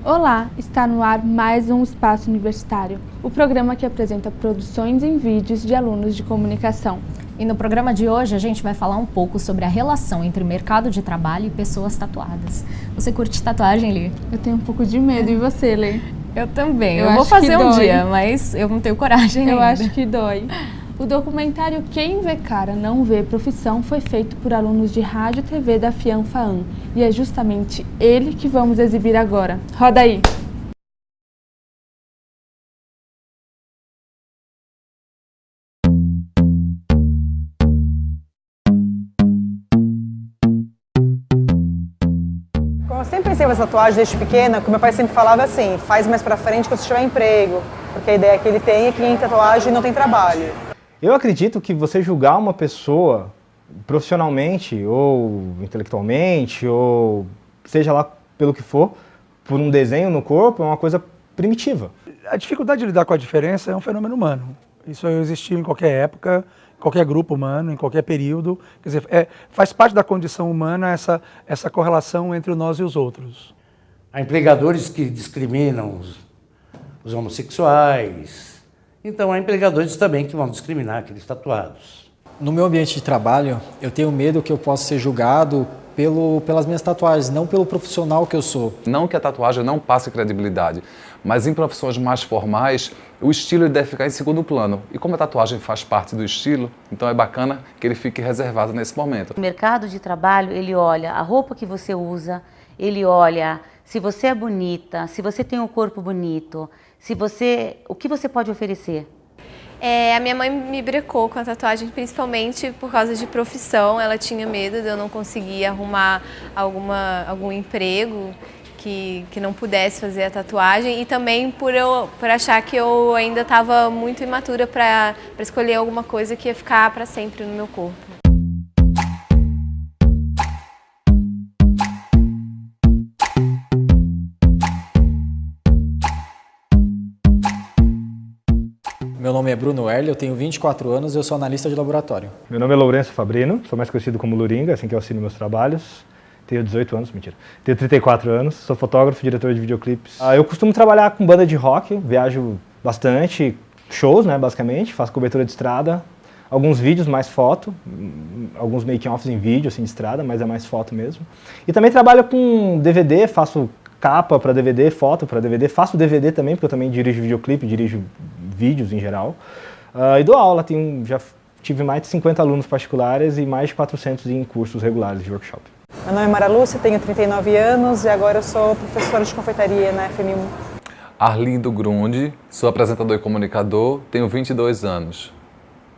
Olá, está no ar mais um Espaço Universitário, o programa que apresenta produções em vídeos de alunos de comunicação. E no programa de hoje a gente vai falar um pouco sobre a relação entre mercado de trabalho e pessoas tatuadas. Você curte tatuagem, Lê? Eu tenho um pouco de medo, e você, Lê? Eu também, eu vou fazer um dia, mas eu não tenho coragem ainda. Eu acho que dói. O documentário Quem Vê Cara Não Vê Profissão foi feito por alunos de rádio e TV da FIAM-FAAM e é justamente ele que vamos exibir agora. Roda aí! Eu sempre pensei nessa tatuagem desde pequena, que meu pai sempre falava assim, faz mais pra frente quando você tiver emprego, porque a ideia que ele tem é que em tatuagem não tem trabalho. Eu acredito que você julgar uma pessoa profissionalmente ou intelectualmente, ou seja lá pelo que for, por um desenho no corpo, é uma coisa primitiva. A dificuldade de lidar com a diferença é um fenômeno humano. Isso existiu em qualquer época, qualquer grupo humano, em qualquer período. Quer dizer, faz parte da condição humana essa correlação entre o nós e os outros. Há empregadores que discriminam os homossexuais. Então há empregadores também que vão discriminar aqueles tatuados. No meu ambiente de trabalho, eu tenho medo que eu possa ser julgado pelas minhas tatuagens, não pelo profissional que eu sou. Não que a tatuagem não passe credibilidade, mas em profissões mais formais, o estilo deve ficar em segundo plano. E como a tatuagem faz parte do estilo, então é bacana que ele fique reservado nesse momento. O mercado de trabalho, ele olha a roupa que você usa, ele olha se você é bonita, se você tem um corpo bonito, o que você pode oferecer. A minha mãe me brecou com a tatuagem, principalmente por causa de profissão. Ela tinha medo de eu não conseguir arrumar algum emprego que não pudesse fazer a tatuagem e também por achar que eu ainda estava muito imatura para escolher alguma coisa que ia ficar para sempre no meu corpo. Meu nome é Bruno Erle, eu tenho 24 anos e eu sou analista de laboratório. Meu nome é Lourenço Fabrino, sou mais conhecido como Luringa, assim que eu assino meus trabalhos. Tenho 18 anos, mentira. Tenho 34 anos, sou fotógrafo, diretor de videoclipes. Eu costumo trabalhar com banda de rock, viajo bastante, shows, né, basicamente, faço cobertura de estrada, alguns vídeos, mais foto, alguns making-offs em vídeo, assim, de estrada, mas é mais foto mesmo. E também trabalho com DVD, faço capa para DVD, foto para DVD, faço DVD também, porque eu também dirijo videoclipe, dirijo vídeos em geral. E dou aula, já tive mais de 50 alunos particulares e mais de 400 em cursos regulares de workshop. Meu nome é Mara Lúcia, tenho 39 anos e agora eu sou professora de confeitaria na FMU. Arlindo Grunde, sou apresentador e comunicador, tenho 22 anos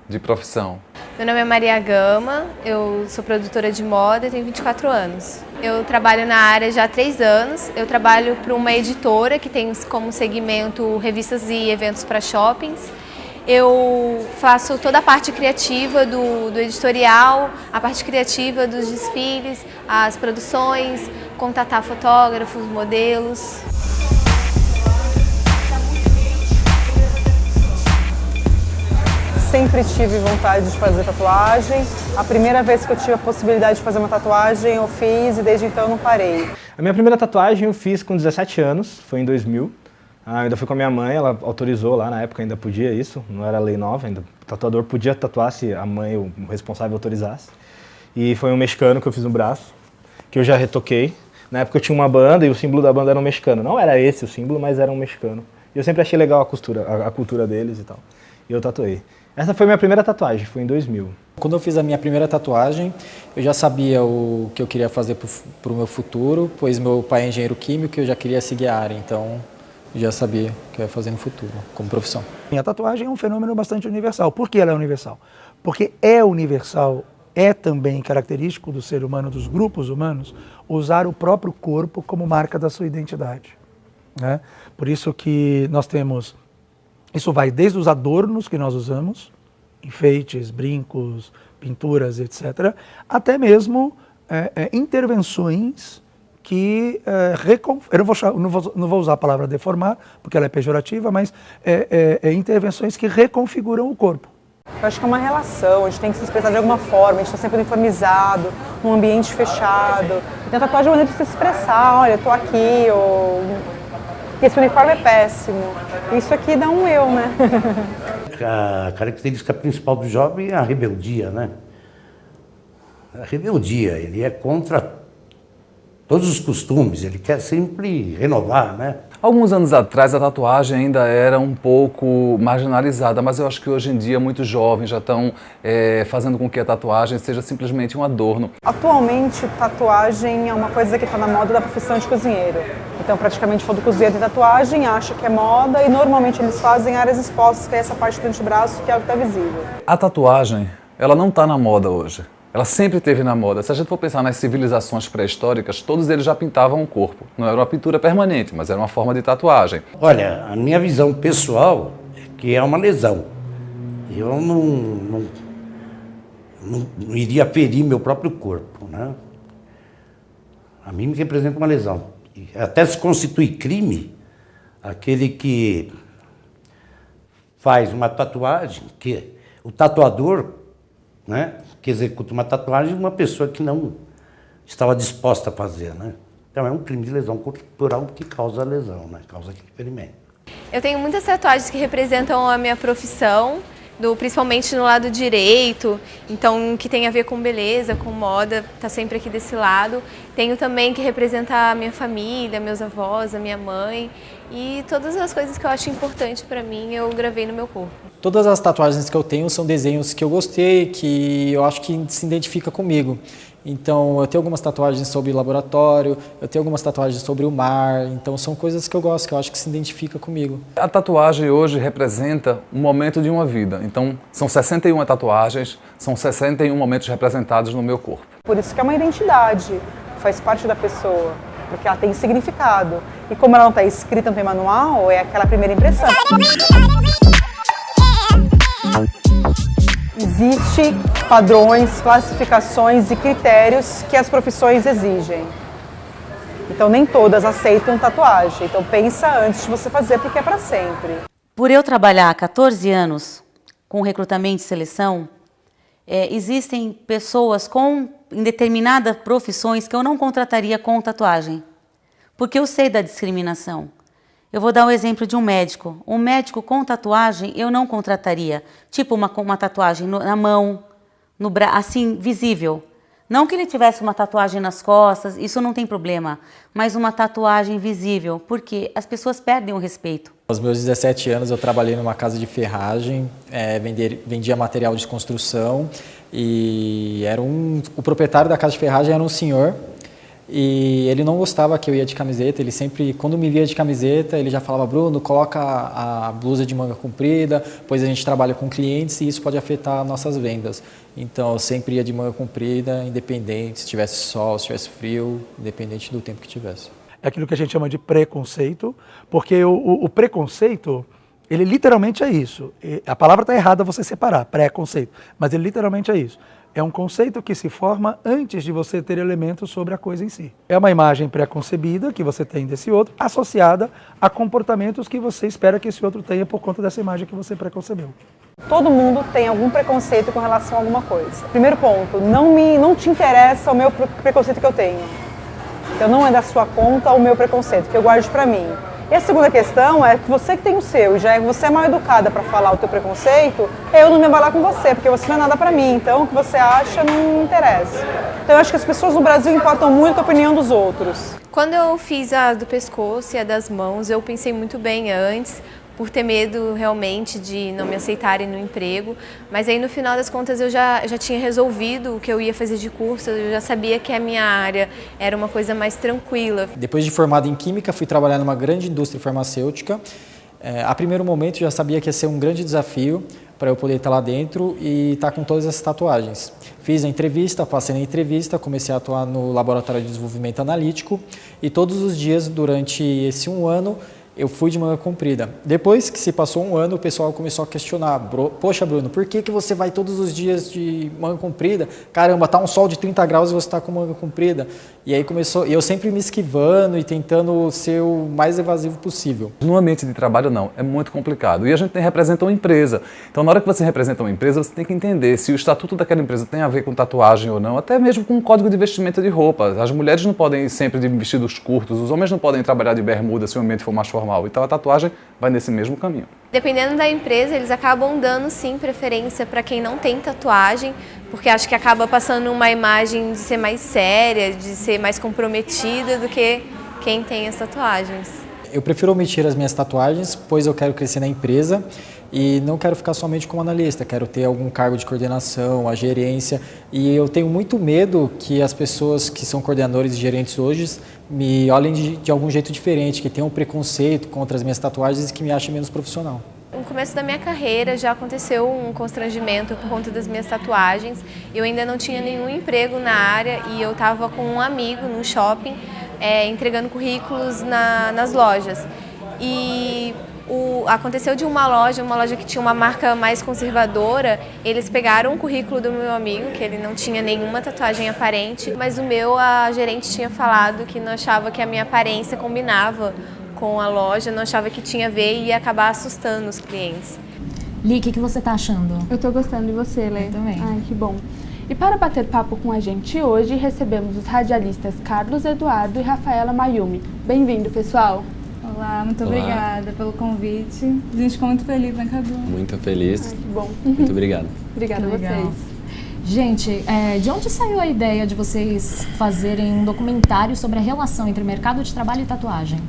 de profissão. Meu nome é Maria Gama, eu sou produtora de moda e tenho 24 anos. Eu trabalho na área já há 3 anos, eu trabalho para uma editora que tem como segmento revistas e eventos para shoppings. Eu faço toda a parte criativa do editorial, a parte criativa dos desfiles, as produções, contatar fotógrafos, modelos. Sempre tive vontade de fazer tatuagem. A primeira vez que eu tive a possibilidade de fazer uma tatuagem, eu fiz e desde então eu não parei. A minha primeira tatuagem eu fiz com 17 anos, foi em 2000. Ainda fui com a minha mãe, ela autorizou lá, na época ainda podia isso, não era lei nova, ainda o tatuador podia tatuar se a mãe, o responsável, autorizasse. E foi um mexicano que eu fiz no braço, que eu já retoquei. Na época eu tinha uma banda e o símbolo da banda era um mexicano. Não era esse o símbolo, mas era um mexicano. E eu sempre achei legal a cultura deles e tal. E eu tatuei. Essa foi a minha primeira tatuagem, foi em 2000. Quando eu fiz a minha primeira tatuagem, eu já sabia o que eu queria fazer para o meu futuro, pois meu pai é engenheiro químico e eu já queria seguir a área, então eu já sabia o que eu ia fazer no futuro, como profissão. A tatuagem é um fenômeno bastante universal. Por que ela é universal? Porque é universal, é também característico do ser humano, dos grupos humanos, usar o próprio corpo como marca da sua identidade, né? Por isso que nós temos... Isso vai desde os adornos que nós usamos, enfeites, brincos, pinturas, etc., até mesmo intervenções que eu não vou usar a palavra deformar, porque ela é pejorativa, mas intervenções que reconfiguram o corpo. Eu acho que é uma relação, a gente tem que se expressar de alguma forma, a gente está sempre uniformizado, num ambiente fechado. Então a tatuagem é uma maneira de se expressar, olha, eu tô aqui, ou porque esse uniforme é péssimo. Isso aqui dá um eu, né? A característica principal do jovem é a rebeldia, né? A rebeldia, ele é contra todos os costumes, ele quer sempre renovar, né? Alguns anos atrás a tatuagem ainda era um pouco marginalizada, mas eu acho que hoje em dia muitos jovens já estão fazendo com que a tatuagem seja simplesmente um adorno. Atualmente, tatuagem é uma coisa que está na moda da profissão de cozinheiro. Então, praticamente todo cozinheiro tem tatuagem, acha que é moda e normalmente eles fazem áreas expostas, que é essa parte do antebraço, que é o que está visível. A tatuagem, ela não está na moda hoje. Ela sempre esteve na moda. Se a gente for pensar nas civilizações pré-históricas, todos eles já pintavam o corpo. Não era uma pintura permanente, mas era uma forma de tatuagem. Olha, a minha visão pessoal é que é uma lesão. Eu não iria ferir meu próprio corpo, né? A mim me representa uma lesão. Até se constitui crime aquele que faz uma tatuagem, que o tatuador, né, que executa uma tatuagem de uma pessoa que não estava disposta a fazer, né? Então é um crime de lesão corporal que causa a lesão, né? Causa aquele ferimento. Eu tenho muitas tatuagens que representam a minha profissão, principalmente no lado direito, então que tem a ver com beleza, com moda, tá sempre aqui desse lado. Tenho também que representa a minha família, meus avós, a minha mãe e todas as coisas que eu acho importante para mim eu gravei no meu corpo. Todas as tatuagens que eu tenho são desenhos que eu gostei, que eu acho que se identifica comigo. Então, eu tenho algumas tatuagens sobre laboratório, eu tenho algumas tatuagens sobre o mar, então são coisas que eu gosto, que eu acho que se identifica comigo. A tatuagem hoje representa um momento de uma vida. Então, são 61 tatuagens, são 61 momentos representados no meu corpo. Por isso que é uma identidade, faz parte da pessoa, porque ela tem significado. E como ela não está escrita, não tem manual, é aquela primeira impressão. Existem padrões, classificações e critérios que as profissões exigem. Então nem todas aceitam tatuagem. Então pensa antes de você fazer, porque é para sempre. Por eu trabalhar há 14 anos com recrutamento e seleção, existem pessoas em determinadas profissões que eu não contrataria com tatuagem, porque eu sei da discriminação. Eu vou dar um exemplo de um médico. Um médico com tatuagem eu não contrataria. Tipo uma tatuagem na mão, no braço, assim, visível. Não que ele tivesse uma tatuagem nas costas, isso não tem problema. Mas uma tatuagem visível, porque as pessoas perdem o respeito. Aos meus 17 anos eu trabalhei numa casa de ferragem, vendia material de construção e o proprietário da casa de ferragem era um senhor. E ele não gostava que eu ia de camiseta, ele sempre, quando me via de camiseta, ele já falava: Bruno, coloca a blusa de manga comprida, pois a gente trabalha com clientes e isso pode afetar nossas vendas. Então eu sempre ia de manga comprida, independente, se tivesse sol, se tivesse frio, independente do tempo que tivesse. É aquilo que a gente chama de preconceito, porque o preconceito, ele literalmente é isso. A palavra está errada você separar, preconceito, mas ele literalmente é isso. É um conceito que se forma antes de você ter elementos sobre a coisa em si. É uma imagem pré-concebida que você tem desse outro, associada a comportamentos que você espera que esse outro tenha por conta dessa imagem que você preconcebeu. Todo mundo tem algum preconceito com relação a alguma coisa. Primeiro ponto, não te interessa o meu preconceito que eu tenho. Então não é da sua conta o meu preconceito, que eu guardo pra mim. E a segunda questão é que você que tem o seu, já você é mal educada para falar o teu preconceito, eu não me abalar com você, porque você não é nada para mim, então o que você acha não me interessa. Então eu acho que as pessoas no Brasil importam muito a opinião dos outros. Quando eu fiz a do pescoço e a das mãos, eu pensei muito bem antes, por ter medo realmente de não me aceitarem no emprego, mas aí no final das contas eu já tinha resolvido o que eu ia fazer de curso, eu já sabia que a minha área era uma coisa mais tranquila. Depois de formado em Química, fui trabalhar numa grande indústria farmacêutica. A primeiro momento já sabia que ia ser um grande desafio para eu poder estar lá dentro e estar com todas essas tatuagens. Fiz a entrevista, passei na entrevista, comecei a atuar no Laboratório de Desenvolvimento Analítico e todos os dias durante esse 1 ano eu fui de manga comprida. Depois que se passou 1 ano, o pessoal começou a questionar: poxa, Bruno, por que você vai todos os dias de manga comprida? Caramba, tá um sol de 30 graus e você tá com manga comprida. E aí começou, eu sempre me esquivando e tentando ser o mais evasivo possível. No ambiente de trabalho, não, é muito complicado. E a gente representa uma empresa. Então, na hora que você representa uma empresa, você tem que entender se o estatuto daquela empresa tem a ver com tatuagem ou não, até mesmo com o código de vestimenta de roupa. As mulheres não podem ir sempre de vestidos curtos, os homens não podem trabalhar de bermuda se o ambiente for mais formal. formal. Então a tatuagem vai nesse mesmo caminho. Dependendo da empresa, eles acabam dando sim preferência para quem não tem tatuagem, porque acho que acaba passando uma imagem de ser mais séria, de ser mais comprometida do que quem tem as tatuagens. Eu prefiro omitir as minhas tatuagens, pois eu quero crescer na empresa e não quero ficar somente como analista, quero ter algum cargo de coordenação, a gerência, e eu tenho muito medo que as pessoas que são coordenadores e gerentes hoje me olhem de algum jeito diferente, que tenham um preconceito contra as minhas tatuagens e que me achem menos profissional. No começo da minha carreira já aconteceu um constrangimento por conta das minhas tatuagens. Eu ainda não tinha nenhum emprego na área e eu estava com um amigo no shopping entregando currículos nas lojas. E aconteceu de uma loja que tinha uma marca mais conservadora, eles pegaram o currículo do meu amigo, que ele não tinha nenhuma tatuagem aparente, mas o meu, a gerente tinha falado que não achava que a minha aparência combinava com a loja, não achava que tinha a ver e ia acabar assustando os clientes. Li, o que você tá achando? Eu tô gostando de você, Lê. Eu também. Ai, que bom. E para bater papo com a gente hoje, recebemos os radialistas Carlos Eduardo e Rafaela Mayumi. Bem-vindo, pessoal! Olá, muito obrigada pelo convite. A gente ficou muito feliz, né, Cadu? Muito feliz. Ai, que bom. Muito obrigado. Obrigada a vocês. Gente, de onde saiu a ideia de vocês fazerem um documentário sobre a relação entre mercado de trabalho e tatuagem?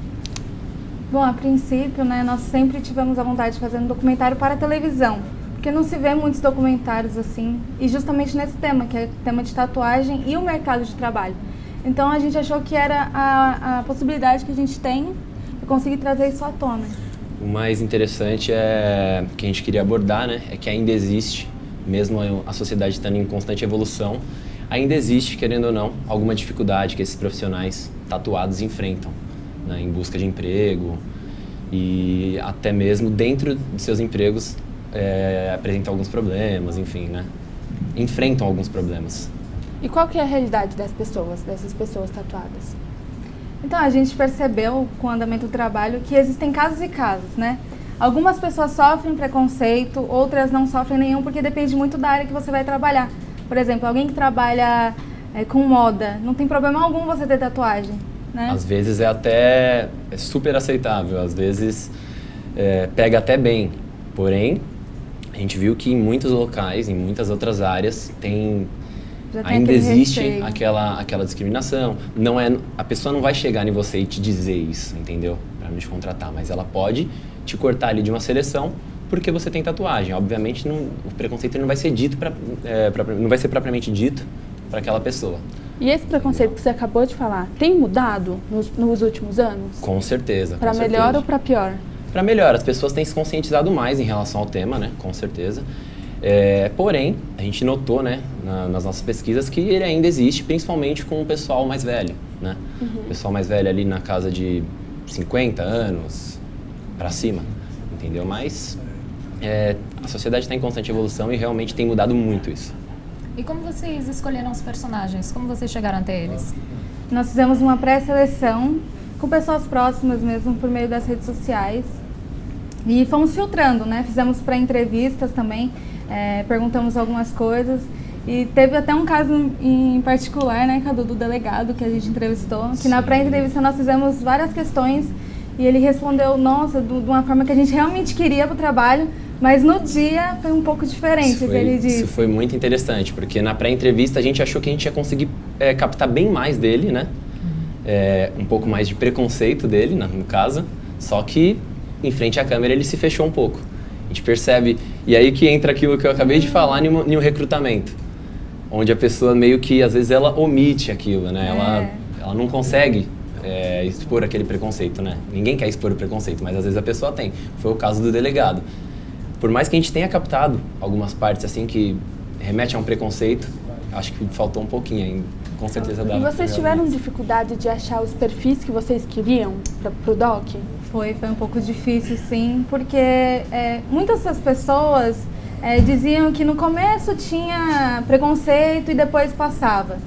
Bom, a princípio, né, nós sempre tivemos a vontade de fazer um documentário para a televisão, porque não se vê muitos documentários assim, e justamente nesse tema, que é o tema de tatuagem e o mercado de trabalho. Então a gente achou que era a possibilidade que a gente tem de conseguir trazer isso à tona. O mais interessante que a gente queria abordar, né, é que ainda existe, mesmo a sociedade estando em constante evolução, ainda existe, querendo ou não, alguma dificuldade que esses profissionais tatuados enfrentam, né, em busca de emprego e até mesmo dentro de seus empregos apresentam alguns problemas, enfim, né, enfrentam alguns problemas. E qual que é a realidade dessas pessoas tatuadas? Então, a gente percebeu com o andamento do trabalho que existem casos e casos, né? Algumas pessoas sofrem preconceito, outras não sofrem nenhum, porque depende muito da área que você vai trabalhar. Por exemplo, alguém que trabalha com moda, não tem problema algum você ter tatuagem, né? Às vezes é super aceitável, às vezes pega até bem, porém, a gente viu que em muitos locais, em muitas outras áreas, ainda existe aquela discriminação. A pessoa não vai chegar em você e te dizer isso, entendeu? Para não te contratar, mas ela pode te cortar ali de uma seleção porque você tem tatuagem. Obviamente, o preconceito não vai ser dito não vai ser propriamente dito para aquela pessoa. E esse preconceito que você acabou de falar, tem mudado nos últimos anos? Com certeza. Para melhor ou para pior? Para melhor. As pessoas têm se conscientizado mais em relação ao tema, né? Com certeza. Porém, a gente notou, né, nas nossas pesquisas que ele ainda existe, principalmente com o pessoal mais velho, né? O pessoal mais velho ali na casa de 50 anos para cima, entendeu? Mas a sociedade está em constante evolução e realmente tem mudado muito isso. E como vocês escolheram os personagens? Como vocês chegaram até eles? Nós fizemos uma pré-seleção com pessoas próximas mesmo, por meio das redes sociais. E fomos filtrando, né? Fizemos pré-entrevistas também, perguntamos algumas coisas. E teve até um caso em particular, né, Cadu, do delegado que a gente entrevistou, que na pré-entrevista nós fizemos várias questões e ele respondeu, nossa, de uma forma que a gente realmente queria para o trabalho, mas no dia foi um pouco diferente o que ele disse. Isso foi muito interessante, porque na pré-entrevista a gente achou que a gente ia conseguir captar bem mais dele, né? Um pouco mais de preconceito dele, no caso, só que em frente à câmera ele se fechou um pouco. A gente percebe, e aí que entra aquilo que eu acabei de falar em um recrutamento, onde a pessoa meio que, às vezes, ela omite aquilo, né? Ela não consegue expor aquele preconceito, né? Ninguém quer expor o preconceito, mas às vezes a pessoa tem. Foi o caso do delegado. Por mais que a gente tenha captado algumas partes assim que remetem a um preconceito, acho que faltou um pouquinho ainda. Com certeza dava. E vocês tiveram dificuldade de achar os perfis que vocês queriam pro doc? Foi um pouco difícil, sim, porque muitas das pessoas diziam que no começo tinha preconceito e depois passava.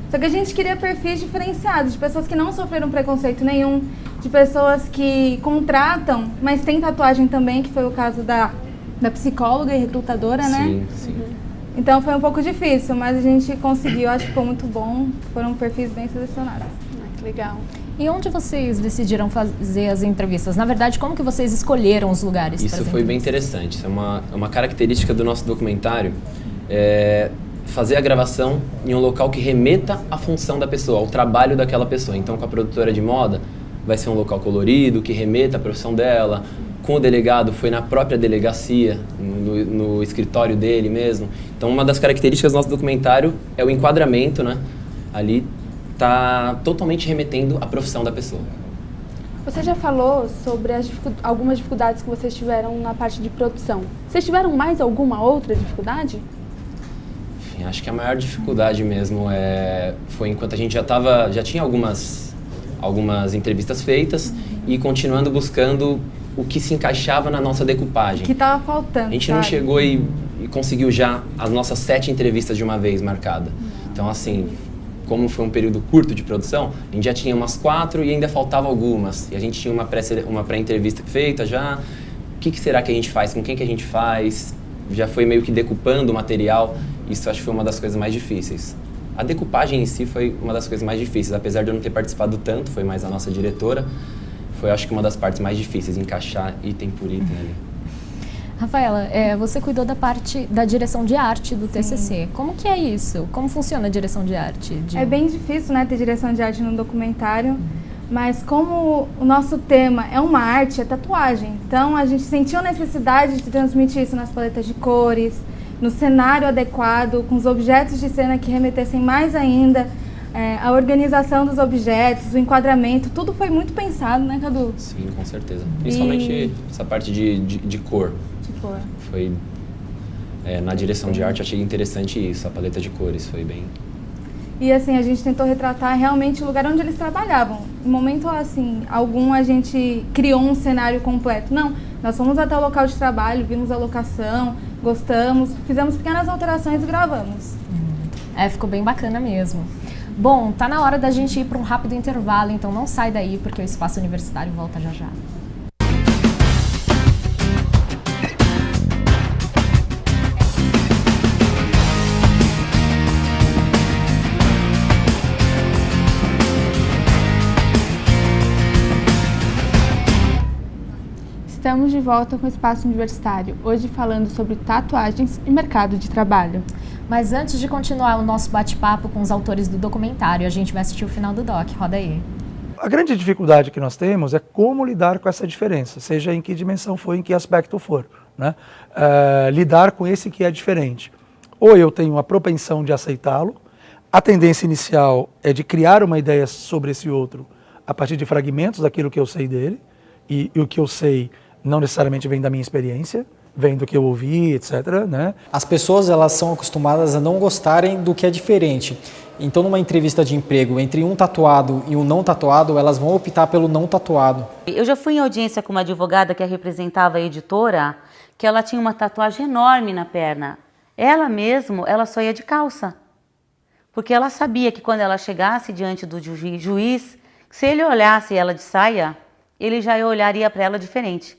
Só que a gente queria perfis diferenciados, de pessoas que não sofreram preconceito nenhum, de pessoas que contratam, mas tem tatuagem também, que foi o caso da psicóloga e recrutadora, né? Sim, sim. Então foi um pouco difícil, mas a gente conseguiu, acho que ficou muito bom, foram perfis bem selecionados. Que legal. E onde vocês decidiram fazer as entrevistas? Na verdade, como que vocês escolheram os lugares? Isso foi bem interessante. Isso é uma característica do nosso documentário. Fazer a gravação em um local que remeta à função da pessoa, ao trabalho daquela pessoa. Então, com a produtora de moda, vai ser um local colorido, que remeta à profissão dela. Com o delegado, foi na própria delegacia, no escritório dele mesmo. Então, uma das características do nosso documentário é o enquadramento, né? Ali está totalmente remetendo à profissão da pessoa. Você já falou sobre algumas dificuldades que vocês tiveram na parte de produção. Vocês tiveram mais alguma outra dificuldade? Enfim, acho que a maior dificuldade mesmo foi enquanto a gente já tinha algumas entrevistas feitas e continuando buscando o que se encaixava na nossa decupagem. O que estava faltando, A gente não chegou e conseguiu já as nossas 7 entrevistas de uma vez marcada. Então, assim, como foi um período curto de produção, a gente já tinha umas 4 e ainda faltava algumas. E a gente tinha uma pré-entrevista feita já. O que será que a gente faz? Com quem que a gente faz? Já foi meio que decupando o material. Isso acho que foi uma das coisas mais difíceis. A decupagem em si foi uma das coisas mais difíceis. Apesar de eu não ter participado tanto, foi mais a nossa diretora. Foi, acho que, uma das partes mais difíceis, encaixar item por item ali. Rafaela, você cuidou da parte da direção de arte do TCC. Como que é isso? Como funciona a direção de arte? É bem difícil, né, ter direção de arte no documentário, mas como o nosso tema é uma arte, é tatuagem, então a gente sentiu a necessidade de transmitir isso nas paletas de cores, no cenário adequado, com os objetos de cena que remetessem mais ainda, a organização dos objetos, o enquadramento, tudo foi muito pensado, né, Cadu? Sim, com certeza. Principalmente essa parte de cor. Foi, na direção de arte, eu achei interessante isso, a paleta de cores, foi bem... E assim, a gente tentou retratar realmente o lugar onde eles trabalhavam. Em momento assim, algum a gente criou um cenário completo. Não, nós fomos até o local de trabalho, vimos a locação, gostamos, fizemos pequenas alterações e gravamos. Ficou bem bacana mesmo. Bom, tá na hora da gente ir para um rápido intervalo, então não sai daí porque o Espaço Universitário volta já já. Estamos de volta com o Espaço Universitário, hoje falando sobre tatuagens e mercado de trabalho. Mas antes de continuar o nosso bate-papo com os autores do documentário, a gente vai assistir o final do doc. Roda aí. A grande dificuldade que nós temos é como lidar com essa diferença, seja em que dimensão for, em que aspecto for, né? Lidar com esse que é diferente. Ou eu tenho a propensão de aceitá-lo, a tendência inicial é de criar uma ideia sobre esse outro a partir de fragmentos daquilo que eu sei dele, e o que eu sei não necessariamente vem da minha experiência, vem do que eu ouvi, etc., né? As pessoas, elas são acostumadas a não gostarem do que é diferente. Então, numa entrevista de emprego, entre um tatuado e um não tatuado, elas vão optar pelo não tatuado. Eu já fui em audiência com uma advogada que representava a editora, que ela tinha uma tatuagem enorme na perna. Ela mesmo, ela só ia de calça. Porque ela sabia que quando ela chegasse diante do juiz, se ele olhasse ela de saia, ele já olharia para ela diferente.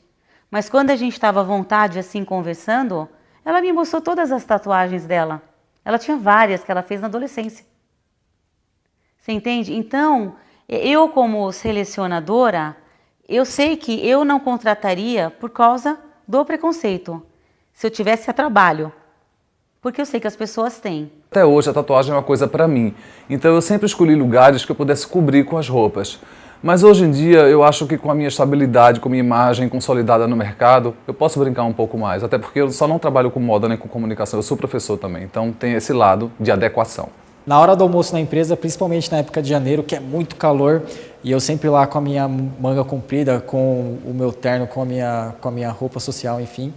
Mas quando a gente estava à vontade, assim, conversando, ela me mostrou todas as tatuagens dela. Ela tinha várias que ela fez na adolescência. Você entende? Então, eu como selecionadora, eu sei que eu não contrataria por causa do preconceito. Se eu tivesse a trabalho. Porque eu sei que as pessoas têm. Até hoje a tatuagem é uma coisa para mim. Então eu sempre escolhi lugares que eu pudesse cobrir com as roupas. Mas hoje em dia eu acho que com a minha estabilidade, com a minha imagem consolidada no mercado, eu posso brincar um pouco mais. Até porque eu só não trabalho com moda nem com comunicação, eu sou professor também. Então tem esse lado de adequação. Na hora do almoço na empresa, principalmente na época de janeiro, que é muito calor, e eu sempre lá com a minha manga comprida, com o meu terno, com a minha roupa social, enfim,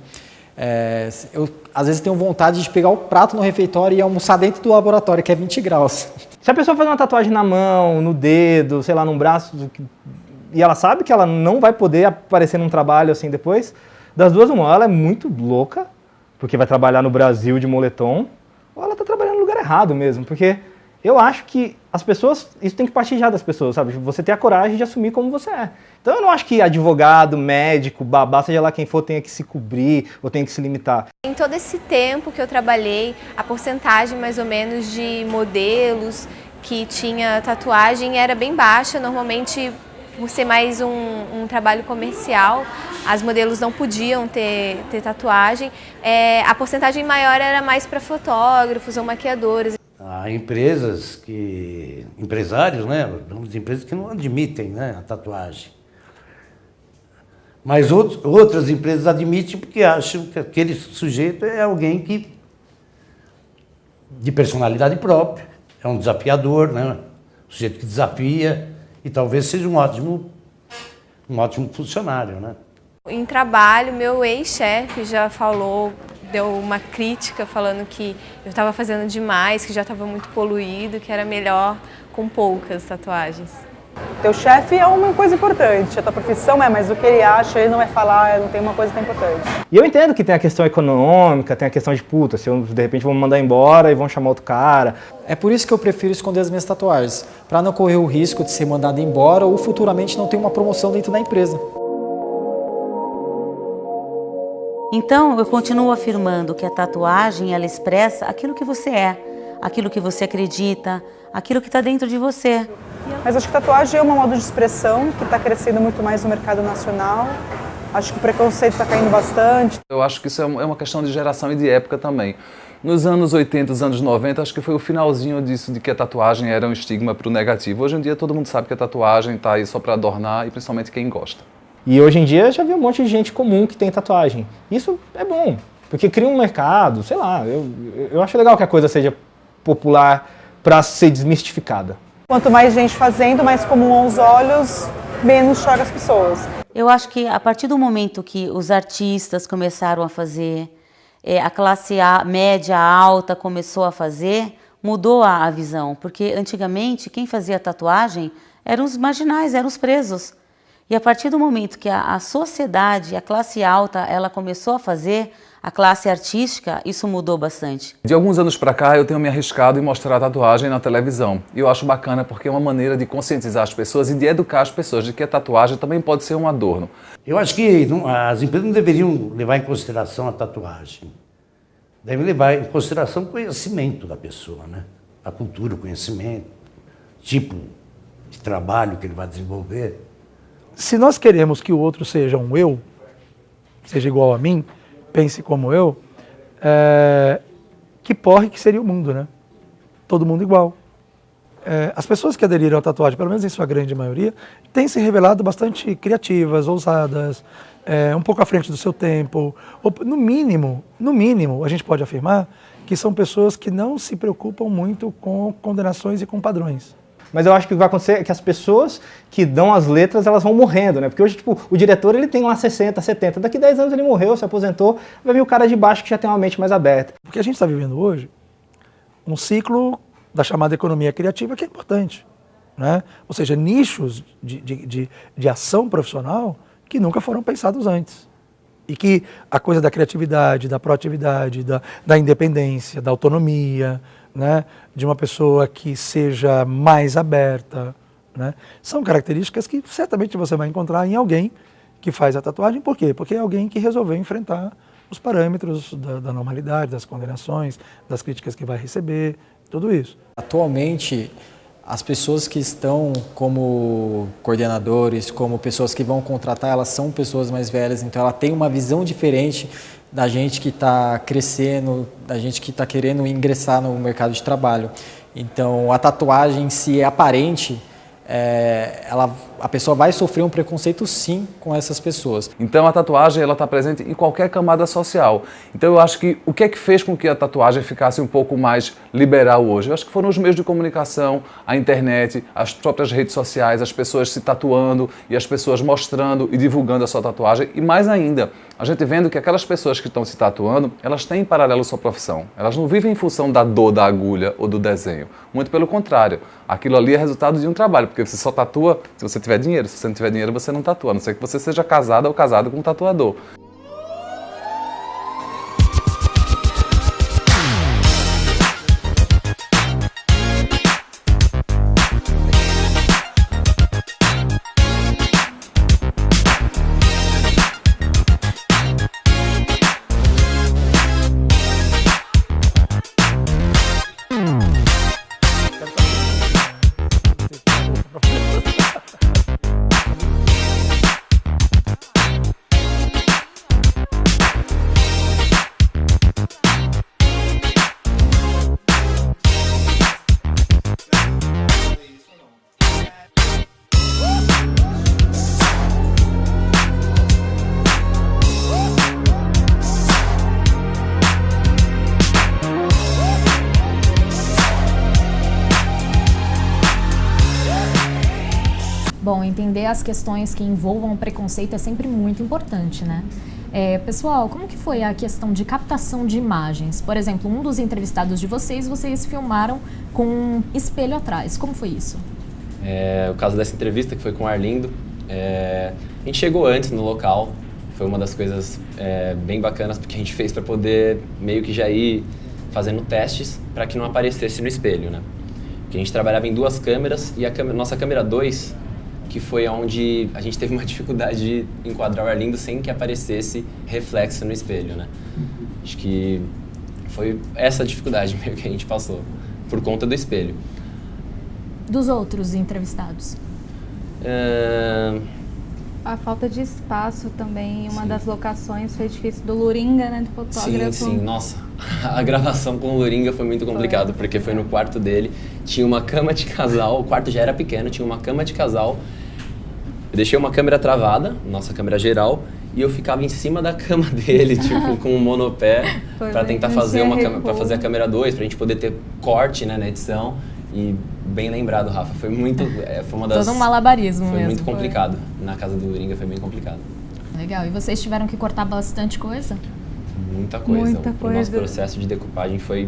eu às vezes tenho vontade de pegar o prato no refeitório e almoçar dentro do laboratório, que é 20 graus. Se a pessoa faz uma tatuagem na mão, no dedo, sei lá, num braço, e ela sabe que ela não vai poder aparecer num trabalho assim depois, das duas uma, ela é muito louca, porque vai trabalhar no Brasil de moletom, ou ela está trabalhando no lugar errado mesmo, porque eu acho que as pessoas, isso tem que partir já das pessoas, sabe? Você ter a coragem de assumir como você é. Então eu não acho que advogado, médico, babá, seja lá quem for, tenha que se cobrir ou tenha que se limitar. Em todo esse tempo que eu trabalhei, a porcentagem mais ou menos de modelos que tinha tatuagem era bem baixa, normalmente por ser mais um trabalho comercial, as modelos não podiam ter tatuagem, a porcentagem maior era mais para fotógrafos ou maquiadores. Há empresários, né, empresas que não admitem, né, a tatuagem. Mas outras empresas admitem porque acham que aquele sujeito é alguém de personalidade própria, é um desafiador, né, um sujeito que desafia e talvez seja um ótimo funcionário, né. Em trabalho, meu ex-chefe já deu uma crítica falando que eu estava fazendo demais, que já estava muito poluído, que era melhor com poucas tatuagens. Teu chefe é uma coisa importante, a tua profissão mas o que ele acha, ele não vai falar, não tem uma coisa tão importante. E eu entendo que tem a questão econômica, tem a questão de puta, se eu, de repente vão me mandar embora e vão chamar outro cara. É por isso que eu prefiro esconder as minhas tatuagens, para não correr o risco de ser mandado embora ou futuramente não ter uma promoção dentro da empresa. Então, eu continuo afirmando que a tatuagem, ela expressa aquilo que você é, aquilo que você acredita, aquilo que está dentro de você. Mas acho que tatuagem é um modo de expressão que está crescendo muito mais no mercado nacional. Acho que o preconceito está caindo bastante. Eu acho que isso é uma questão de geração e de época também. Nos anos 80, os anos 90, acho que foi o finalzinho disso, de que a tatuagem era um estigma para o negativo. Hoje em dia todo mundo sabe que a tatuagem está aí só para adornar e principalmente quem gosta. E hoje em dia já vi um monte de gente comum que tem tatuagem. Isso é bom, porque cria um mercado, sei lá, eu acho legal que a coisa seja popular para ser desmistificada. Quanto mais gente fazendo, mais comum aos olhos, menos choca as pessoas. Eu acho que a partir do momento que os artistas começaram a fazer, a classe média alta começou a fazer, mudou a visão. Porque antigamente quem fazia tatuagem eram os marginais, eram os presos. E a partir do momento que a sociedade, a classe alta, ela começou a fazer, a classe artística, isso mudou bastante. De alguns anos para cá eu tenho me arriscado em mostrar a tatuagem na televisão. E eu acho bacana porque é uma maneira de conscientizar as pessoas e de educar as pessoas de que a tatuagem também pode ser um adorno. Eu acho que as empresas não deveriam levar em consideração a tatuagem. Devem levar em consideração o conhecimento da pessoa, né? A cultura, o conhecimento, tipo de trabalho que ele vai desenvolver. Se nós queremos que o outro seja um eu, seja igual a mim, pense como eu, que porre que seria o mundo, né? Todo mundo igual. As pessoas que aderiram à tatuagem, pelo menos em sua grande maioria, têm se revelado bastante criativas, ousadas, um pouco à frente do seu tempo. Ou, no mínimo, a gente pode afirmar que são pessoas que não se preocupam muito com condenações e com padrões. Mas eu acho que o que vai acontecer é que as pessoas que dão as letras, elas vão morrendo, né? Porque hoje, tipo, o diretor, ele tem lá 60, 70, daqui 10 anos ele morreu, se aposentou, vai vir o cara de baixo que já tem uma mente mais aberta. Porque a gente está vivendo hoje um ciclo da chamada economia criativa que é importante, né? Ou seja, nichos de ação profissional que nunca foram pensados antes. E que a coisa da criatividade, da proatividade, da independência, da autonomia, né, de uma pessoa que seja mais aberta, né, são características que certamente você vai encontrar em alguém que faz a tatuagem. Por quê? Porque é alguém que resolveu enfrentar os parâmetros da normalidade, das condenações, das críticas que vai receber, tudo isso. Atualmente, as pessoas que estão como coordenadores, como pessoas que vão contratar, elas são pessoas mais velhas, então ela tem uma visão diferente da gente que está crescendo, da gente que está querendo ingressar no mercado de trabalho. Então, a tatuagem em si é aparente, a pessoa vai sofrer um preconceito sim com essas pessoas. Então a tatuagem ela está presente em qualquer camada social. Então eu acho que o que é que fez com que a tatuagem ficasse um pouco mais liberal hoje? Eu acho que foram os meios de comunicação, a internet, as próprias redes sociais, as pessoas se tatuando e as pessoas mostrando e divulgando a sua tatuagem. E mais ainda, a gente vendo que aquelas pessoas que estão se tatuando, elas têm em paralelo sua profissão. Elas não vivem em função da dor da agulha ou do desenho. Muito pelo contrário. Aquilo ali é resultado de um trabalho, porque você só tatua se você tiver dinheiro. Se você não tiver dinheiro, você não tatua. A não ser que você seja casada ou casado com um tatuador. entender as questões que envolvam o preconceito é sempre muito importante, né? Pessoal, como que foi a questão de captação de imagens? Por exemplo, um dos entrevistados de vocês filmaram com um espelho atrás. Como foi isso? O caso dessa entrevista, que foi com o Arlindo, a gente chegou antes no local. Foi uma das coisas bem bacanas que a gente fez para poder meio que já ir fazendo testes para que não aparecesse no espelho, né? Porque a gente trabalhava em 2 câmeras e a nossa câmera 2, que foi onde a gente teve uma dificuldade de enquadrar o Arlindo sem que aparecesse reflexo no espelho, né? Acho que foi essa dificuldade meio que a gente passou, por conta do espelho. Dos outros entrevistados? A falta de espaço também, uma das locações foi difícil, do Loringa, né, do fotógrafo. Sim, nossa, a gravação com o Loringa foi muito complicado, porque foi no quarto dele, tinha uma cama de casal, o quarto já era pequeno, tinha uma cama de casal, eu deixei uma câmera travada, nossa câmera geral, e eu ficava em cima da cama dele, tipo, com um monopé, para tentar fazer fazer a câmera 2, pra gente poder ter corte, né, na edição. E bem lembrado, Rafa, foi muito, foi uma das... Todo um malabarismo mesmo. Foi muito complicado, na casa do Loringa foi bem complicado. Legal, e vocês tiveram que cortar bastante coisa? Muita coisa. Muita O coisa. nosso processo de decupagem foi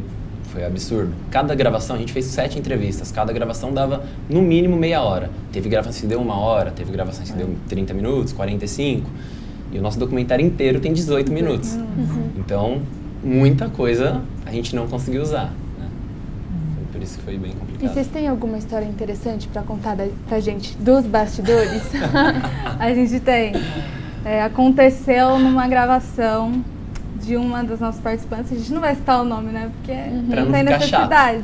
absurdo. Cada gravação, a gente fez 7 entrevistas, cada gravação dava no mínimo meia hora. Teve gravações que deu 1 hora, teve gravações que deu 30 minutos, 45, e o nosso documentário inteiro tem 18 minutos. Então, muita coisa a gente não conseguiu usar. Por isso que foi bem complicado. E vocês têm alguma história interessante para contar pra gente dos bastidores? A gente tem. Aconteceu numa gravação de uma das nossas participantes, a gente não vai citar o nome, né? Porque não tem necessidade.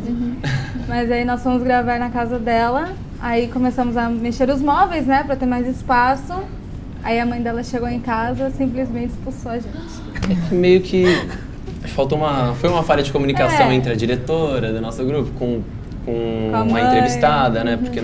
Mas aí nós fomos gravar na casa dela, aí começamos a mexer os móveis, né? Pra ter mais espaço. Aí a mãe dela chegou em casa, simplesmente expulsou a gente. Meio que... Foi uma falha de comunicação entre a diretora do nosso grupo com uma entrevistada, né? Porque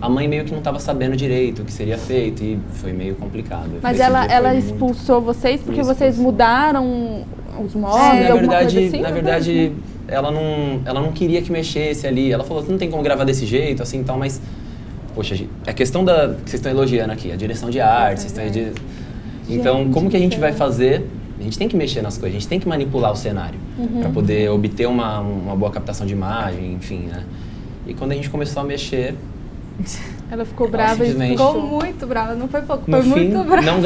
a mãe meio que não estava sabendo direito o que seria feito e foi meio complicado. Mas ela expulsou vocês porque vocês mudaram os móveis, alguma coisa assim? Na verdade, ela não queria que mexesse ali. Ela falou, não tem como gravar desse jeito, assim, tal, mas... Poxa, a questão que vocês estão elogiando aqui, a direção de arte, então, como que a gente vai fazer... A gente tem que mexer nas coisas, a gente tem que manipular o cenário para poder obter uma boa captação de imagem, enfim, né? E quando a gente começou a mexer... Ela ficou brava e ficou muito brava, não foi pouco, foi muito brava. Não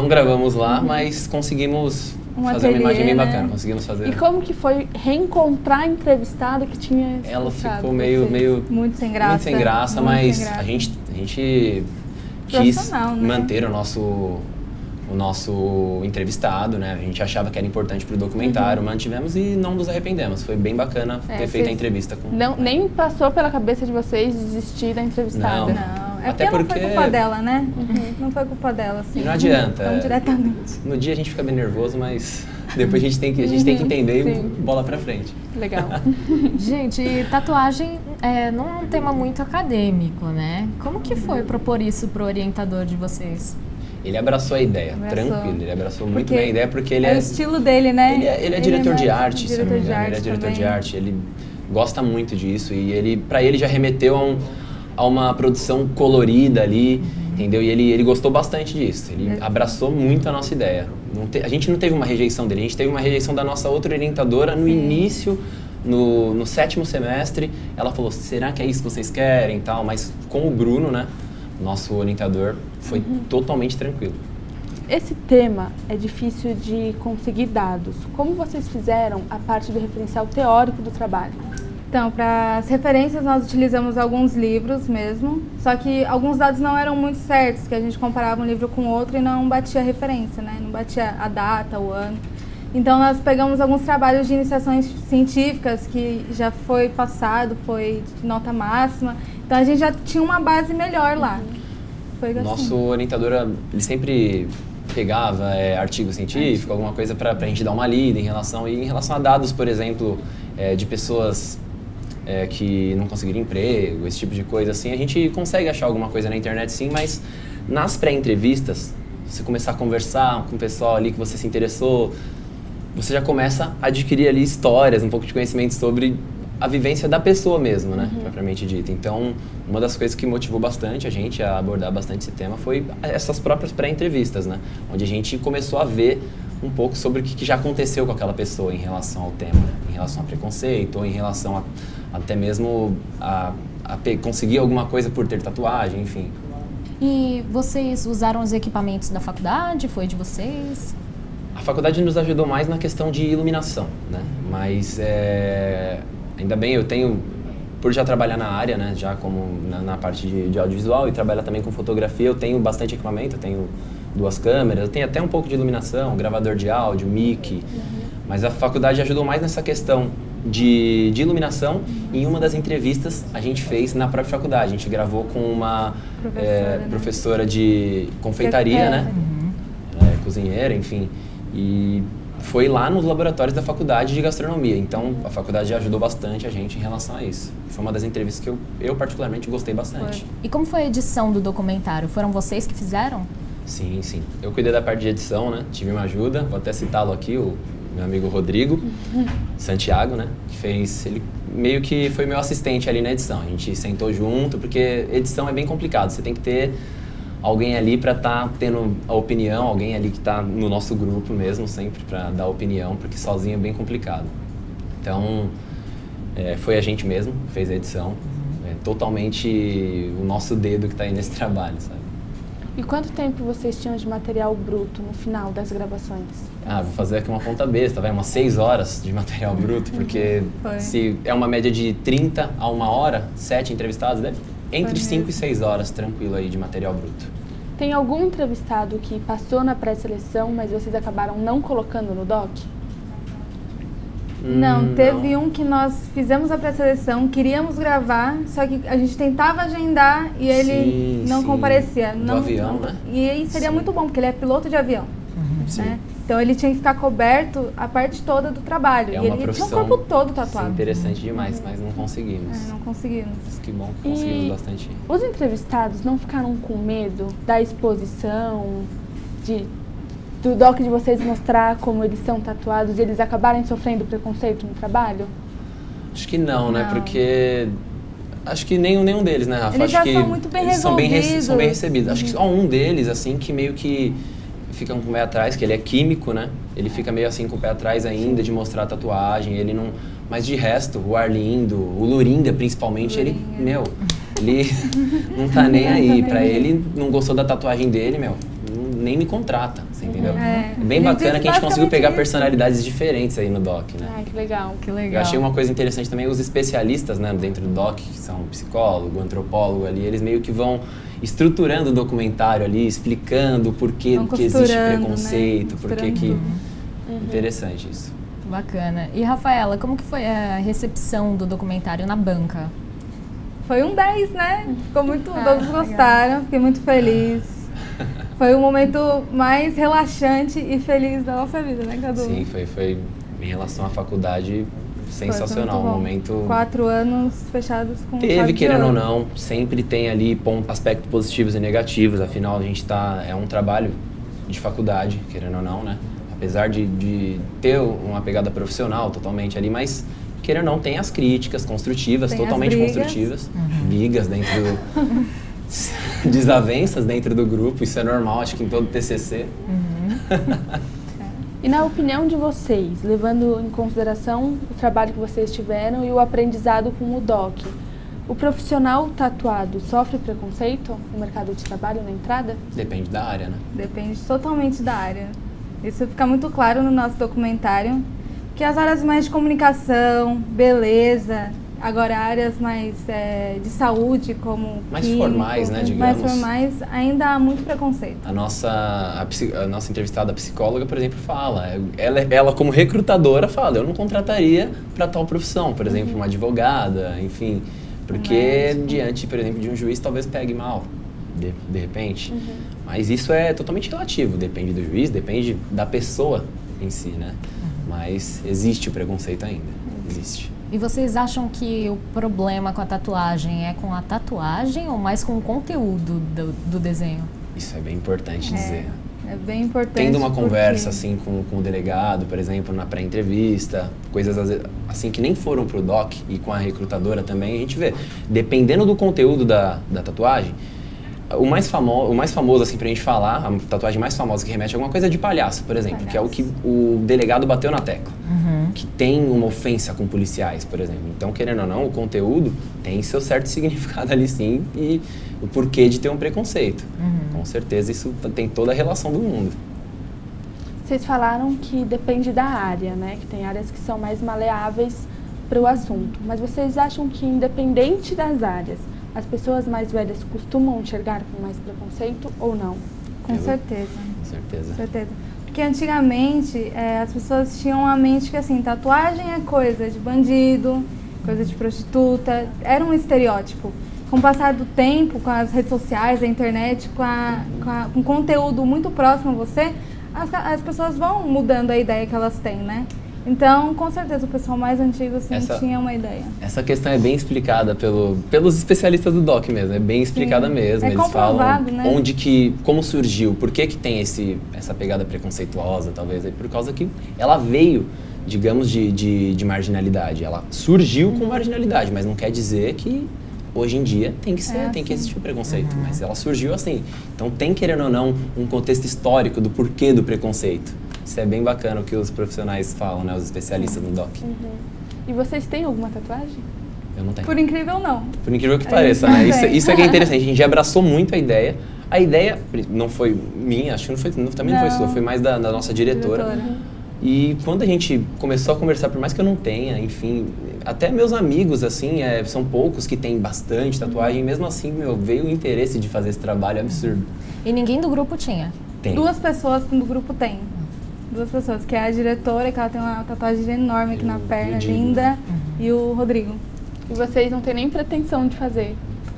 gravamos lá, mas conseguimos fazer uma imagem bem bacana, conseguimos fazer. E como que foi reencontrar a entrevistada que tinha... Ela ficou meio... Muito sem graça. Mas a gente quis manter o nosso entrevistado, né? A gente achava que era importante para o documentário, mantivemos e não nos arrependemos. Foi bem bacana ter feito a entrevista com... Nem passou pela cabeça de vocês desistir da entrevistada? Não. Até porque não foi culpa dela, né? Não foi culpa dela, assim. E não adianta. Não diretamente. No dia a gente fica bem nervoso, mas depois a gente tem que entender e bola pra frente. Legal. Gente, tatuagem não é um tema muito acadêmico, né? Como que foi propor isso pro orientador de vocês? Ele abraçou a ideia, tranquilo, ele abraçou muito bem a ideia, porque ele o estilo dele, né? Ele é diretor de arte, se não me engano, ele é diretor de arte, ele gosta muito disso e pra ele já remeteu a uma produção colorida ali, entendeu? E ele gostou bastante disso, ele abraçou muito a nossa ideia. A gente não teve uma rejeição dele, a gente teve uma rejeição da nossa outra orientadora no início, no 7º semestre, ela falou, será que é isso que vocês querem e tal, mas com o Bruno, né? Nosso orientador foi totalmente tranquilo. Esse tema é difícil de conseguir dados. Como vocês fizeram a parte do referencial teórico do trabalho? Então, para as referências nós utilizamos alguns livros mesmo, só que alguns dados não eram muito certos, que a gente comparava um livro com outro e não batia a referência, né? Não batia a data, o ano. Então nós pegamos alguns trabalhos de iniciações científicas que já foi passado, foi de nota máxima. Então a gente já tinha uma base melhor lá. Foi assim. Nosso orientador, ele sempre pegava artigo científico, alguma coisa para a gente dar uma lida em relação a dados, por exemplo, de pessoas que não conseguiram emprego, esse tipo de coisa assim. A gente consegue achar alguma coisa na internet sim, mas nas pré-entrevistas, você começar a conversar com o pessoal ali que você se interessou, você já começa a adquirir ali histórias, um pouco de conhecimento sobre a vivência da pessoa mesmo, né, propriamente dita. Então, uma das coisas que motivou bastante a gente a abordar bastante esse tema foi essas próprias pré-entrevistas, né, onde a gente começou a ver um pouco sobre o que já aconteceu com aquela pessoa em relação ao tema, em relação a preconceito, ou em relação até mesmo a conseguir alguma coisa por ter tatuagem, enfim. E vocês usaram os equipamentos da faculdade? Foi de vocês? A faculdade nos ajudou mais na questão de iluminação, né? Mas ainda bem, eu tenho, por já trabalhar na área, né, já como na parte de audiovisual e trabalhar também com fotografia, eu tenho bastante equipamento, eu tenho 2 câmeras, eu tenho até um pouco de iluminação, gravador de áudio, mic, mas a faculdade ajudou mais nessa questão de iluminação. E em uma das entrevistas a gente fez na própria faculdade, a gente gravou com uma professora de confeitaria, né, cozinheira, enfim, e foi lá nos laboratórios da faculdade de gastronomia. Então, a faculdade já ajudou bastante a gente em relação a isso. Foi uma das entrevistas que eu particularmente gostei bastante. E como foi a edição do documentário? Foram vocês que fizeram? Sim, sim. Eu cuidei da parte de edição, né? Tive uma ajuda, vou até citá-lo aqui, o meu amigo Rodrigo Santiago, né? Que fez, ele meio que foi meu assistente ali na edição. A gente sentou junto, porque edição é bem complicado. Você tem que ter alguém ali para estar tendo a opinião, alguém ali que está no nosso grupo mesmo, sempre para dar opinião, porque sozinho é bem complicado. Então, foi a gente mesmo que fez a edição. É totalmente o nosso dedo que está aí nesse trabalho, sabe? E quanto tempo vocês tinham de material bruto no final das gravações? Vou fazer aqui uma conta besta, vai, umas 6 horas de material bruto, porque se é uma média de 30 a 1 hora, 7 entrevistados, deve entre 5 e 6 horas, tranquilo aí, de material bruto. Tem algum entrevistado que passou na pré-seleção, mas vocês acabaram não colocando no doc? Não, teve um que nós fizemos a pré-seleção, queríamos gravar, só que a gente tentava agendar e ele não comparecia. Do avião, né? E aí seria muito bom, porque ele é piloto de avião. Né? Então ele tinha que ficar coberto a parte toda do trabalho. É e uma ele profissão, tinha o corpo todo tatuado. Sim, interessante demais, mas não conseguimos. Não conseguimos. Mas que bom que conseguimos bastante. Os entrevistados não ficaram com medo da exposição, do doc de vocês mostrar como eles são tatuados e eles acabarem sofrendo preconceito no trabalho? Acho que não, né? Porque acho que nenhum deles, né, Rafa? Eles já são muito bem resolvidos. São bem recebidos. Acho que só um deles, assim, que meio que fica com o pé atrás, que ele é químico, né? Ele fica meio assim com o pé atrás ainda de mostrar a tatuagem, ele não... Mas de resto, o Arlindo, o Lurinda principalmente, ele não tá nem aí. Pra ele, não gostou da tatuagem dele, nem me contrata, você entendeu? É bem bacana que a gente conseguiu pegar personalidades diferentes aí no doc, né? Ai, que legal. Que legal. Eu achei uma coisa interessante também, os especialistas, né, dentro do doc, que são psicólogo, antropólogo ali, eles meio que vão estruturando o documentário ali, explicando o porquê que existe preconceito, né? Porquê que... Interessante isso. Bacana. E, Rafaela, como que foi a recepção do documentário na banca? Foi um 10, né? Ficou muito... todos gostaram, fiquei muito feliz. Foi o momento mais relaxante e feliz da nossa vida, né, Cadu? Sim, foi em relação à faculdade, sensacional. Um momento... 4 anos fechados com Teve, querendo ou não, sempre tem ali aspectos positivos e negativos, afinal a gente é um trabalho de faculdade, querendo ou não, né? Apesar de ter uma pegada profissional totalmente ali, mas querendo ou não, tem as críticas construtivas, tem totalmente construtivas, brigas dentro do... desavenças dentro do grupo, isso é normal, acho que em todo TCC. E na opinião de vocês, levando em consideração o trabalho que vocês tiveram e o aprendizado com o DOC, o profissional tatuado sofre preconceito no mercado de trabalho na entrada? Depende da área, né? Depende totalmente da área. Isso fica muito claro no nosso documentário, que as áreas mais de comunicação, beleza, agora áreas mais de saúde, como mais químico, formais, né, digamos. Mais formais, ainda há muito preconceito. A nossa entrevistada, a psicóloga, por exemplo, fala, ela como recrutadora fala, eu não contrataria para tal profissão, por exemplo, uma advogada, enfim, porque diante, por exemplo, de um juiz talvez pegue mal, de repente. Mas isso é totalmente relativo, depende do juiz, depende da pessoa em si, né? Mas existe o preconceito ainda, existe. E vocês acham que o problema com a tatuagem é com a tatuagem ou mais com o conteúdo do desenho? Isso é bem importante dizer. É bem importante. Tendo uma porque... conversa assim com o delegado, por exemplo, na pré-entrevista, coisas assim que nem foram pro doc e com a recrutadora também, a gente vê. Dependendo do conteúdo da tatuagem, o mais famoso assim pra gente falar, a tatuagem mais famosa que remete a alguma coisa é de palhaço, por exemplo, que é o que o delegado bateu na tecla. Que tem uma ofensa com policiais, por exemplo. Então, querendo ou não, o conteúdo tem seu certo significado ali sim e o porquê de ter um preconceito. Com certeza isso tem toda a relação do mundo. Vocês falaram que depende da área, né? Que tem áreas que são mais maleáveis para o assunto. Mas vocês acham que, independente das áreas, as pessoas mais velhas costumam enxergar com mais preconceito ou não? Com certeza. Certeza. Certeza. Porque antigamente as pessoas tinham a mente que assim, tatuagem é coisa de bandido, coisa de prostituta, era um estereótipo. Com o passar do tempo, com as redes sociais, a internet, com conteúdo muito próximo a você, as pessoas vão mudando a ideia que elas têm, né? Então, com certeza, o pessoal mais antigo assim, tinha uma ideia. Essa questão é bem explicada pelos especialistas do DOC mesmo, é bem explicada mesmo. É Eles falam né? como surgiu, por que tem essa pegada preconceituosa, talvez, por causa que ela veio, digamos, de marginalidade. Ela surgiu com marginalidade, mas não quer dizer que hoje em dia tem que existir o preconceito, mas ela surgiu assim. Então tem, querendo ou não, um contexto histórico do porquê do preconceito. Isso é bem bacana o que os profissionais falam, né? Os especialistas no DOC. E vocês têm alguma tatuagem? Eu não tenho. Por incrível, não. Por incrível que pareça, né? Isso é que é interessante. A gente abraçou muito a ideia. A ideia não foi minha, acho que também não foi sua, foi mais da nossa diretora. E quando a gente começou a conversar, por mais que eu não tenha, enfim, até meus amigos, assim, são poucos que têm bastante tatuagem, e mesmo assim, veio o interesse de fazer esse trabalho absurdo. E ninguém do grupo tinha? Tem. 2 pessoas do grupo tem. 2 pessoas, que é a diretora, que ela tem uma tatuagem enorme aqui na perna, linda, e o Rodrigo. E vocês não têm nem pretensão de fazer?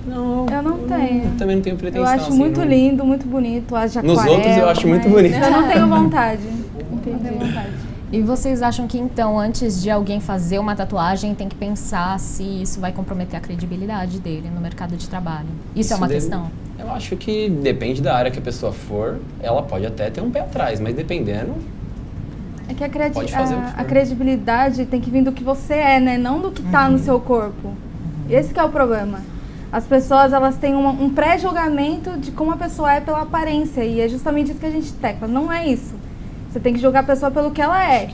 Não. Eu não tenho. Eu também não tenho pretensão. Eu acho assim, muito lindo, muito bonito, as de Nos outros eu acho muito bonito. Eu não tenho vontade. Não tenho vontade. E vocês acham que, então, antes de alguém fazer uma tatuagem, tem que pensar se isso vai comprometer a credibilidade dele no mercado de trabalho? Isso é uma questão? Eu acho que depende da área que a pessoa for, ela pode até ter um pé atrás, mas dependendo... É que a credibilidade tem que vir do que você é, né? Não do que está no seu corpo. Esse que é o problema. As pessoas, elas têm um pré-julgamento de como a pessoa é pela aparência, e é justamente isso que a gente tecla. Não é isso. Você tem que julgar a pessoa pelo que ela é.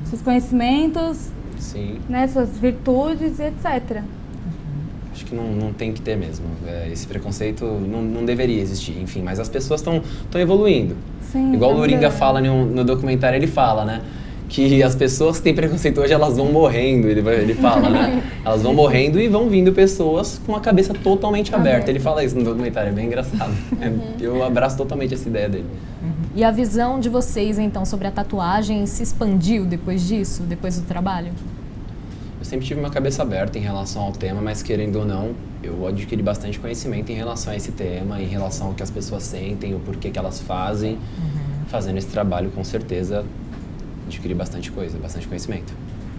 Seus conhecimentos, né, suas virtudes e etc. Acho que não tem que ter mesmo. Esse preconceito não deveria existir, enfim. Mas as pessoas estão evoluindo. Sim, igual o Luringa fala no documentário, ele fala, né? Que as pessoas que têm preconceito hoje, elas vão morrendo, ele fala, né? Elas vão morrendo e vão vindo pessoas com a cabeça totalmente aberta. Ele fala isso no documentário, é bem engraçado. Eu abraço totalmente essa ideia dele. E a visão de vocês, então, sobre a tatuagem se expandiu depois disso, depois do trabalho? Eu sempre tive uma cabeça aberta em relação ao tema, mas querendo ou não, eu adquiri bastante conhecimento em relação a esse tema, em relação ao que as pessoas sentem, o porquê que elas fazem. Fazendo esse trabalho, com certeza, adquiri bastante coisa, bastante conhecimento.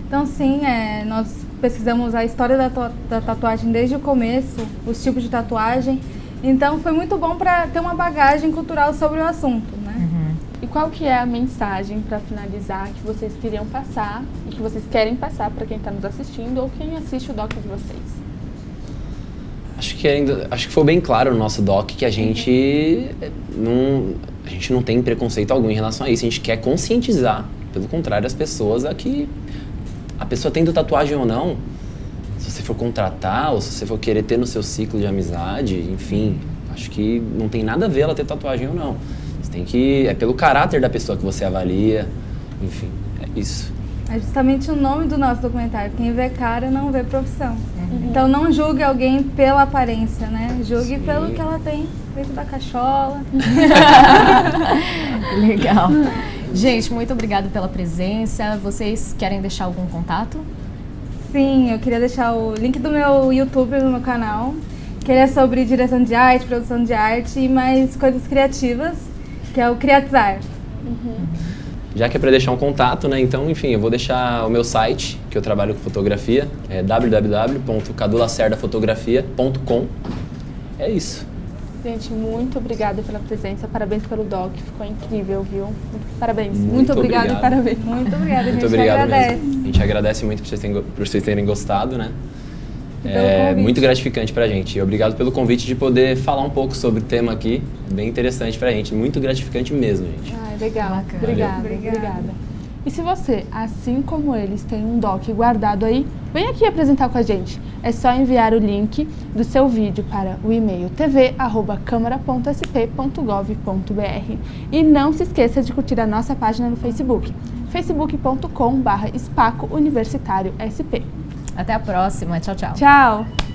Então, sim, nós pesquisamos a história da tatuagem desde o começo, os tipos de tatuagem. Então, foi muito bom para ter uma bagagem cultural sobre o assunto, né? E qual que é a mensagem, para finalizar, que vocês queriam passar e que vocês querem passar para quem está nos assistindo ou quem assiste o doc de vocês? Acho que foi bem claro no nosso doc que a gente não tem preconceito algum em relação a isso. A gente quer conscientizar, pelo contrário, as pessoas a que a pessoa tendo tatuagem ou não, se você for contratar ou se você for querer ter no seu ciclo de amizade, enfim, acho que não tem nada a ver ela ter tatuagem ou não. Você tem que... É pelo caráter da pessoa que você avalia, enfim, é isso. É justamente o nome do nosso documentário, quem vê cara não vê profissão. Então não julgue alguém pela aparência, né? Julgue pelo que ela tem dentro da cachola. Legal. Gente, muito obrigada pela presença. Vocês querem deixar algum contato? Sim, eu queria deixar o link do meu YouTube, no meu canal, que ele é sobre direção de arte, produção de arte e mais coisas criativas, que é o Criatizar. Já que é para deixar um contato, né? Então, enfim, eu vou deixar o meu site, que eu trabalho com fotografia, é www.cadulacerdafotografia.com. É isso. Gente, muito obrigada pela presença, parabéns pelo doc, ficou incrível, viu? Parabéns. Muito obrigada obrigado. e parabéns. Muito obrigada, a Muito gente obrigado agradece. mesmo. A gente agradece muito por vocês terem gostado, né? pelo É convite. muito gratificante pra gente. E obrigado pelo convite de poder falar um pouco sobre o tema aqui. Bem interessante pra gente. Muito gratificante mesmo, gente. Ai, legal. Bacana. Obrigada, Obrigada. obrigada. E se você, assim como eles, tem um doc guardado aí, vem aqui apresentar com a gente. É só enviar o link do seu vídeo para o e-mail tv@câmara.sp.gov.br. E não se esqueça de curtir a nossa página no Facebook, facebook.com/espaco universitário SP. Até a próxima. Tchau, tchau. Tchau!